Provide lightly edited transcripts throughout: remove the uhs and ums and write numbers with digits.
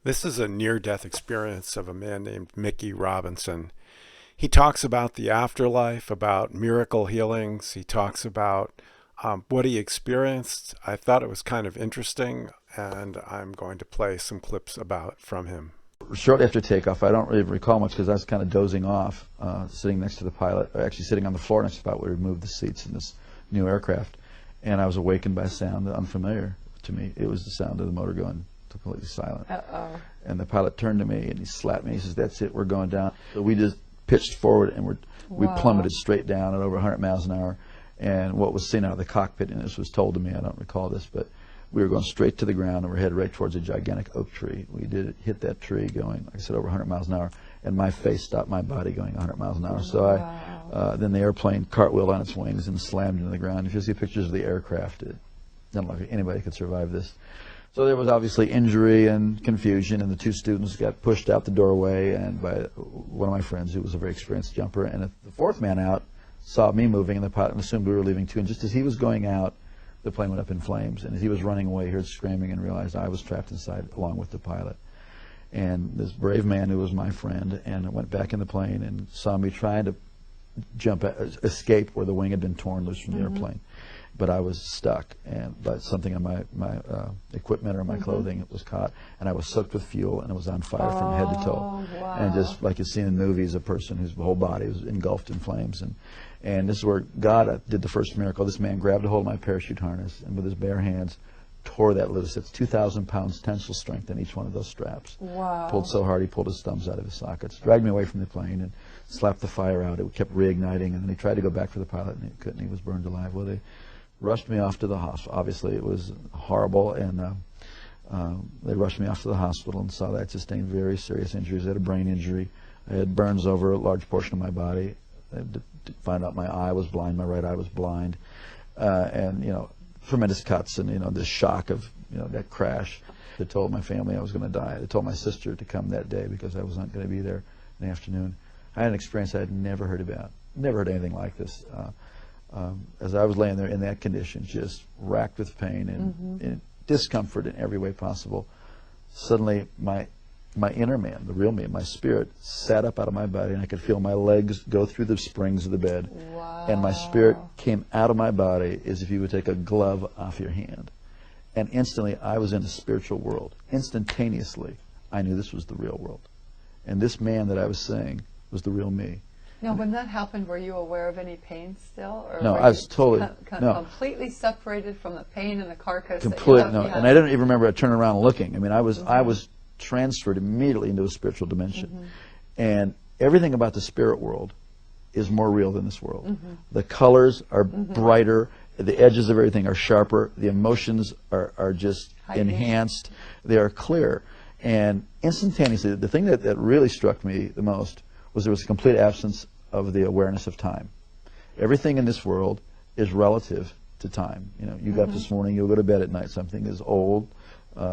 This is a near-death experience of a man named Mickey Robinson. He talks about the afterlife, about miracle healings. He talks about what he experienced. I thought it was kind of interesting, and I'm going to play some clips about from him. Shortly after takeoff, I don't really recall much because I was kind of dozing off, sitting next to the pilot, or actually sitting on the floor next to the pilot where we moved the seats in this new aircraft, and I was awakened by a sound unfamiliar to me. It was the sound of the motor going completely silent. Uh-oh. And the pilot turned to me and he slapped me. He says, "That's it, we're going down." So we just pitched forward and we plummeted straight down at over 100 miles an hour. And what was seen out of the cockpit, and this was told to me, I don't recall this, but we were going straight to the ground and we're headed right towards a gigantic oak tree. We did hit that tree going, like I said, over 100 miles an hour, and my face stopped my body going 100 miles an hour. So then the airplane cartwheeled on its wings and slammed into the ground. If you see pictures of the aircraft, it doesn't look like anybody could survive this. So there was obviously injury and confusion, and the two students got pushed out the doorway and by one of my friends who was a very experienced jumper, and the fourth man out saw me moving, and the pilot assumed we were leaving too, and just as he was going out, the plane went up in flames, and as he was running away, he heard screaming and realized I was trapped inside along with the pilot. And this brave man who was my friend and went back in the plane and saw me trying to escape where the wing had been torn loose from the airplane. But I was stuck, and by something in my equipment or my clothing was caught, and I was soaked with fuel, and it was on fire from head to toe. Wow. And just like you see in movies, a person whose whole body was engulfed in flames. And this is where God did the first miracle. This man grabbed a hold of my parachute harness, and with his bare hands, tore that loose. It's 2,000 pounds tensile strength in each one of those straps. Wow. Pulled so hard he pulled his thumbs out of his sockets. Dragged me away from the plane and slapped the fire out. It kept reigniting, and then he tried to go back for the pilot, and he couldn't. He was burned alive. Well, they rushed me off to the hospital. Obviously, it was horrible, and they rushed me off to the hospital and saw that I sustained very serious injuries. I had a brain injury. I had burns over a large portion of my body. I had to find out my eye was blind. My right eye was blind, and tremendous cuts, and the shock of that crash. They told my family I was going to die. They told my sister to come that day because I was not going to be there in the afternoon. I had an experience I had never heard about. Never heard anything like this. As I was laying there in that condition, just racked with pain and discomfort in every way possible, suddenly my inner man, the real me, my spirit, sat up out of my body, and I could feel my legs go through the springs of the bed. Wow. And my spirit came out of my body as if you would take a glove off your hand. And instantly, I was in a spiritual world. Instantaneously, I knew this was the real world. And this man that I was seeing was the real me. Now, when that happened, were you aware of any pain still? Or No, were I was you totally completely separated from the pain and the carcass? Completely no, and I didn't even remember turning around and looking. I mean, I was transferred immediately into a spiritual dimension, and everything about the spirit world is more real than this world. The colors are brighter, the edges of everything are sharper, the emotions are just enhanced, they are clear, and instantaneously, the thing that really struck me the most was there was a complete absence of the awareness of time. Everything in this world is relative to time. You got up this morning, you'll go to bed at night. Something is old,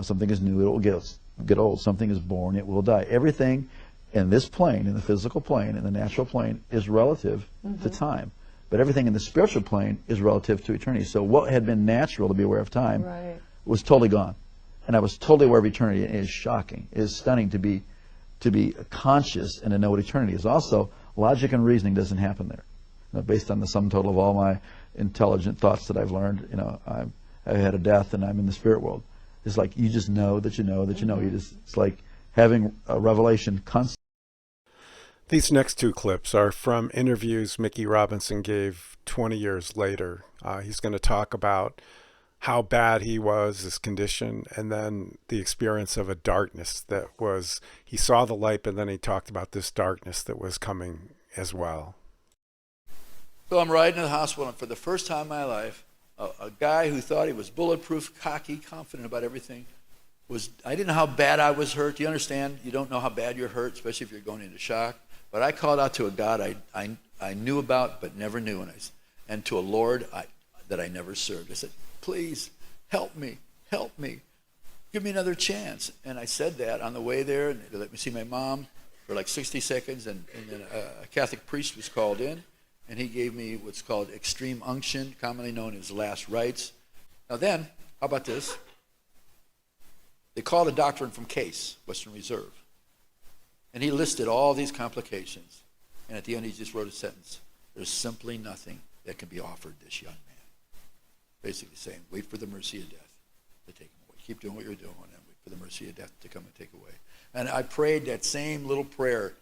something is new, it will get old. Something is born, it will die. Everything in this plane, in the physical plane, in the natural plane, is relative to time. But everything in the spiritual plane is relative to eternity. So what had been natural to be aware of time was totally gone. And I was totally aware of eternity. It is shocking. It is stunning to be conscious and to know what eternity is. Also, logic and reasoning doesn't happen there. Based on the sum total of all my intelligent thoughts that I've learned, I've had a death and I'm in the spirit world. It's like you just know that you know that you know. It's like having a revelation constantly. These next two clips are from interviews Mickey Robinson gave 20 years later. He's going to talk about how bad he was, his condition, and then the experience of a darkness that was, he saw the light, but then he talked about this darkness that was coming as well. So I'm riding to the hospital, and for the first time in my life, a guy who thought he was bulletproof, cocky, confident about everything, I didn't know how bad I was hurt. Do you understand? You don't know how bad you're hurt, especially if you're going into shock. But I called out to a God I knew about but never knew, and to a Lord that I never served. I said, please, help me, give me another chance. And I said that on the way there, and they let me see my mom for like 60 seconds, and then a Catholic priest was called in, and he gave me what's called extreme unction, commonly known as last rites. Now then, how about this? They called a doctor in from Case, Western Reserve. And he listed all these complications. And at the end, he just wrote a sentence. There's simply nothing that can be offered this young man. Basically saying, wait for the mercy of death to take him away. Keep doing what you're doing and wait for the mercy of death to come and take away. And I prayed that same little prayer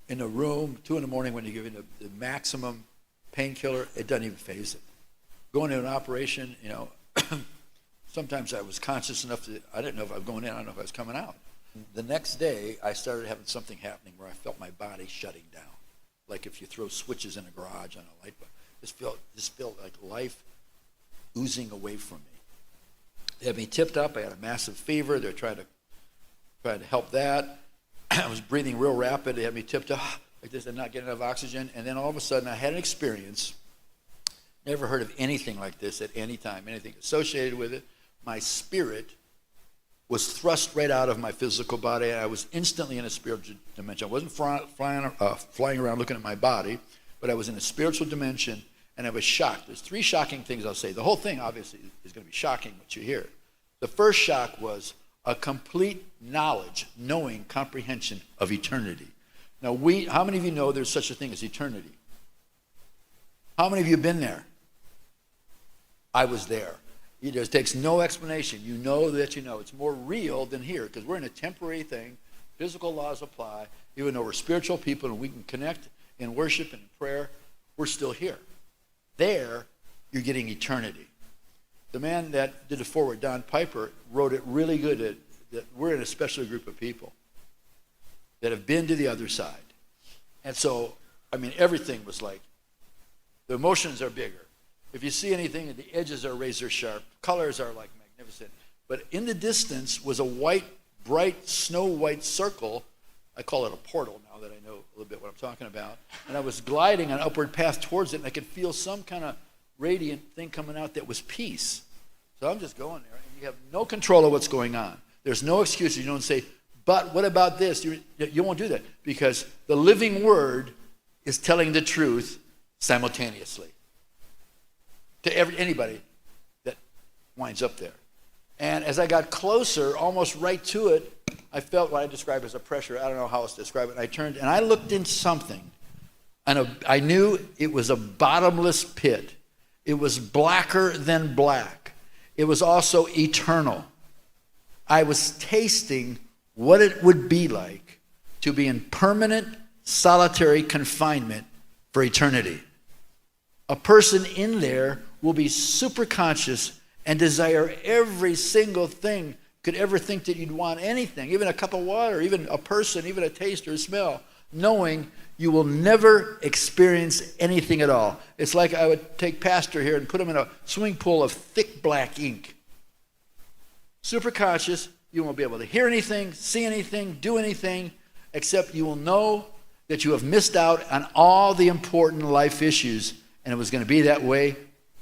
in a room, 2 in the morning when you're giving the maximum painkiller. It doesn't even phase it. Going to an operation, you know, sometimes I was conscious enough that I didn't know if I was going in, I don't know if I was coming out. The next day, I started having something happening where I felt my body shutting down. Like if you throw switches in a garage on a light bulb. This felt like life oozing away from me. They had me tipped up. I had a massive fever. They're trying to help that. I was breathing real rapid. They had me tipped up like this and not getting enough oxygen. And then all of a sudden, I had an experience. Never heard of anything like this at any time, anything associated with it. My spirit was thrust right out of my physical body, and I was instantly in a spiritual dimension. I wasn't flying around looking at my body, but I was in a spiritual dimension, and I was shocked. There's 3 shocking things I'll say. The whole thing, obviously, is going to be shocking, what you hear. The first shock was a complete knowledge, knowing, comprehension of eternity. Now, how many of you know there's such a thing as eternity? How many of you have been there? I was there. It just takes no explanation. You know that you know. It's more real than here because we're in a temporary thing. Physical laws apply. Even though we're spiritual people and we can connect in worship and in prayer, we're still here. There, you're getting eternity. The man that did it forward, Don Piper, wrote it really good that we're in a special group of people that have been to the other side. And so, I mean, everything was like, the emotions are bigger. If you see anything, the edges are razor sharp. Colors are like magnificent. But in the distance was a white, bright, snow white circle. I call it a portal now that I know a little bit what I'm talking about. And I was gliding an upward path towards it, and I could feel some kind of radiant thing coming out that was peace. So I'm just going there, and you have no control of what's going on. There's no excuses. You don't say, but what about this? You won't do that because the living word is telling the truth simultaneously to anybody that winds up there. And as I got closer, almost right to it, I felt what I describe as a pressure. I don't know how else to describe it. And I turned and I looked into something. And I knew it was a bottomless pit. It was blacker than black. It was also eternal. I was tasting what it would be like to be in permanent solitary confinement for eternity. A person in there will be super conscious and desire every single thing. Could ever think that you'd want anything, even a cup of water, even a person, even a taste or a smell, knowing you will never experience anything at all. It's like I would take Pastor here and put him in a swimming pool of thick black ink. Super conscious, you won't be able to hear anything, see anything, do anything, except you will know that you have missed out on all the important life issues, and it was going to be that way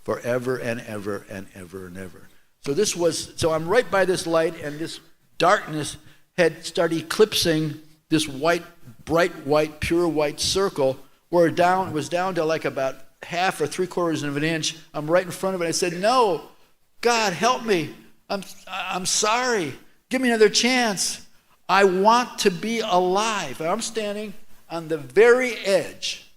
forever and ever and ever and ever. So I'm right by this light, and this darkness had started eclipsing this white, bright white, pure white circle, where it was down to like about half or 3/4 of an inch. I'm right in front of it. I said, "No, God, help me. I'm sorry. Give me another chance. I want to be alive." And I'm standing on the very edge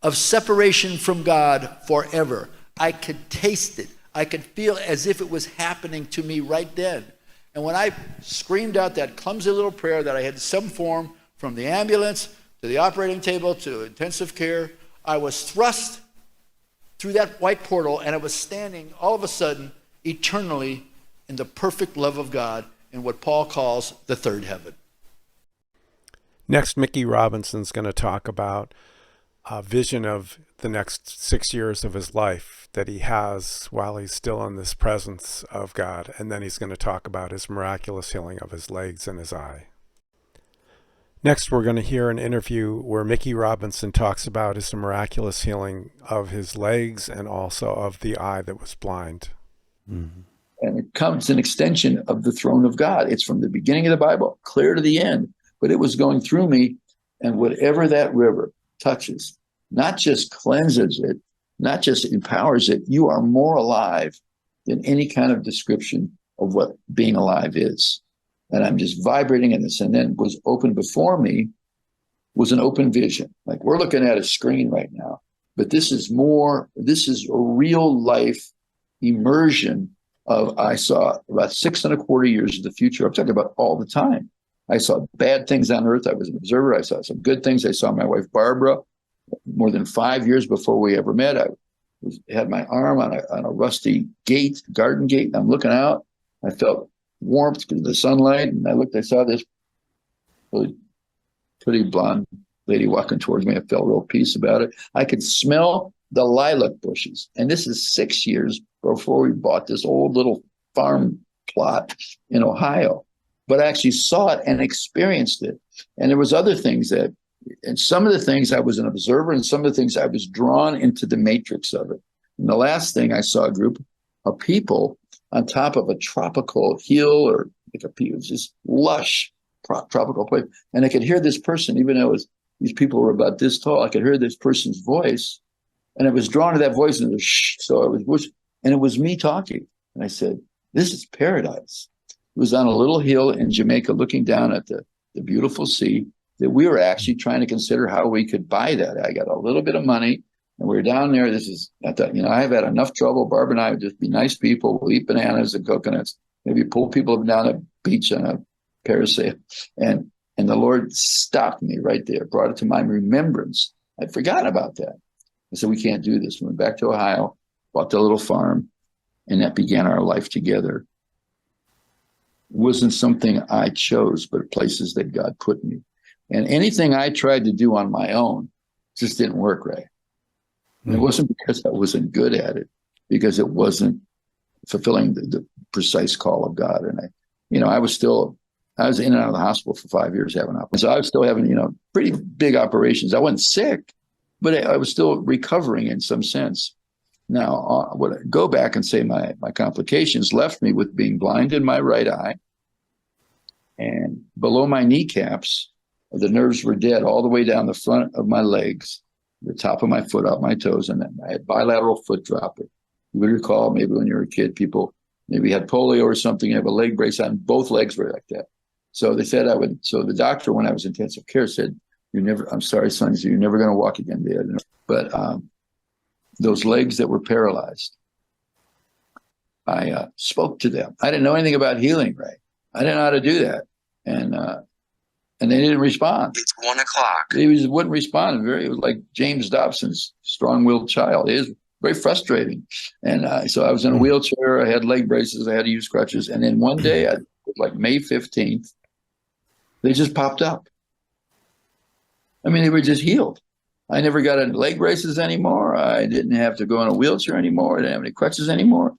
of separation from God forever. I could taste it. I could feel as if it was happening to me right then. And when I screamed out that clumsy little prayer that I had some form from the ambulance to the operating table to intensive care, I was thrust through that white portal, and I was standing all of a sudden eternally in the perfect love of God in what Paul calls the third heaven. Next, Mickey Robinson's going to talk about a vision of the next 6 years of his life that he has while he's still in this presence of God. And then he's going to talk about his miraculous healing of his legs and his eye. Next, we're going to hear an interview where Mickey Robinson talks about his miraculous healing of his legs and also of the eye that was blind. Mm-hmm. And it comes an extension of the throne of God. It's from the beginning of the Bible, clear to the end. But it was going through me, and whatever that river touches, not just cleanses it, not just empowers it, you are more alive than any kind of description of what being alive is. and I'm just vibrating in this. And then was open before me was an open vision. Like we're looking at a screen right now, but this is a real life immersion of, I saw about 6.25 years of the future. I'm talking about all the time. I saw bad things on earth. I was an observer. I saw some good things. I saw my wife, Barbara, more than 5 years before we ever met. Had my arm on a rusty gate, garden gate. I'm looking out. I felt warmth because of the sunlight. And I saw this really pretty blonde lady walking towards me. I felt real peace about it. I could smell the lilac bushes. And this is 6 years before we bought this old little farm plot in Ohio. But I actually saw it and experienced it. And there was other things and some of the things I was an observer, and some of the things I was drawn into the matrix of it. And the last thing I saw a group of people on top of a tropical hill, or like it was this lush tropical place. And I could hear this person, even though these people were about this tall, I could hear this person's voice. And I was drawn to that voice, and it was shh. So I was whoosh, and it was me talking. And I said, this is paradise. It was on a little hill in Jamaica looking down at the beautiful sea, that we were actually trying to consider how we could buy that. I got a little bit of money, and we were down there. I thought, I've had enough trouble. Barbara and I would just be nice people. We'll eat bananas and coconuts, maybe pull people down a beach on a parasail. And the Lord stopped me right there, brought it to my remembrance. I'd forgotten about that. I said, we can't do this. We went back to Ohio, bought the little farm, and that began our life together. It wasn't something I chose, but places that God put me. And anything I tried to do on my own just didn't work right. And it wasn't because I wasn't good at it, because it wasn't fulfilling the precise call of God. And I was in and out of the hospital for 5 years having operations. So I was still having, pretty big operations. I wasn't sick, but I was still recovering in some sense. Now, go back and say my complications left me with being blind in my right eye, and below my kneecaps, the nerves were dead all the way down the front of my legs, the top of my foot, out my toes, and then I had bilateral foot drop. You would recall maybe when you were a kid, people maybe had polio or something, you have a leg brace on, both legs were like that. So they said so the doctor, when I was in intensive care, said, I'm sorry, son, you're never going to walk again, Dad. But those legs that were paralyzed, I spoke to them. I didn't know anything about healing, right? I didn't know how to do that. And they didn't respond. It's 1 o'clock. They wouldn't respond. It was like James Dobson's strong-willed child. It was very frustrating. And so I was in a wheelchair. I had leg braces. I had to use crutches. And then one day, like May 15th, they just popped up. I mean, they were just healed. I never got any leg braces anymore. I didn't have to go in a wheelchair anymore. I didn't have any crutches anymore.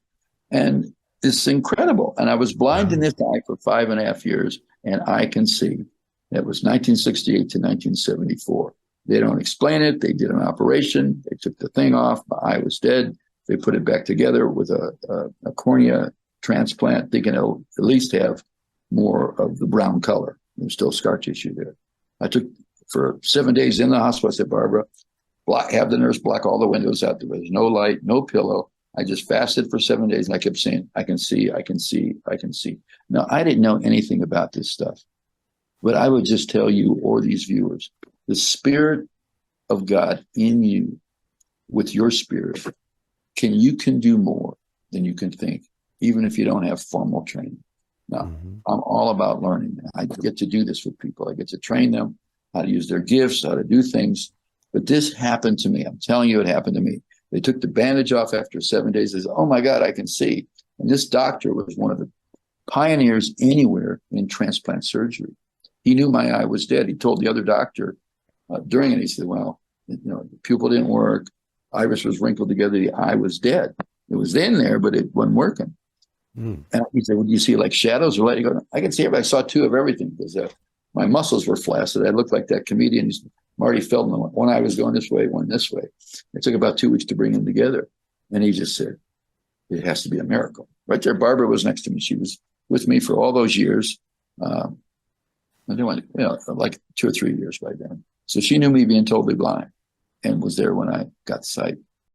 And it's incredible. And I was blind in this eye for 5.5 years, and I can see. That was 1968 to 1974. They don't explain it. They did an operation. They took the thing off. My eye was dead. They put it back together with a cornea transplant. They can at least have more of the brown color. There's still scar tissue there. I took for 7 days in the hospital. I said, Barbara, have the nurse block all the windows out. There was no light, no pillow. I just fasted for 7 days, and I kept saying, I can see, I can see, I can see. Now, I didn't know anything about this stuff, but I would just tell you, or these viewers, the Spirit of God in you, with your spirit, you can do more than you can think, even if you don't have formal training. Now, I'm all about learning. I get to do this with people. I get to train them how to use their gifts, how to do things. But this happened to me. I'm telling you, it happened to me. They took the bandage off after 7 days. They said, oh my God, I can see. And this doctor was one of the pioneers anywhere in transplant surgery. He knew my eye was dead. He told the other doctor during it, he said, well, the pupil didn't work. Iris was wrinkled together. The eye was dead. It was in there, but it wasn't working. And he said, well, do you see like shadows or light? I can see everything. I saw two of everything because my muscles were flaccid. I looked like that comedian, Marty Feldman. One eye was going this way, one this way. It took about 2 weeks to bring them together. And he just said, it has to be a miracle. Right there, Barbara was next to me. She was with me for all those years. I didn't want like 2 or 3 years by then. So she knew me being totally blind and was there when I got sight.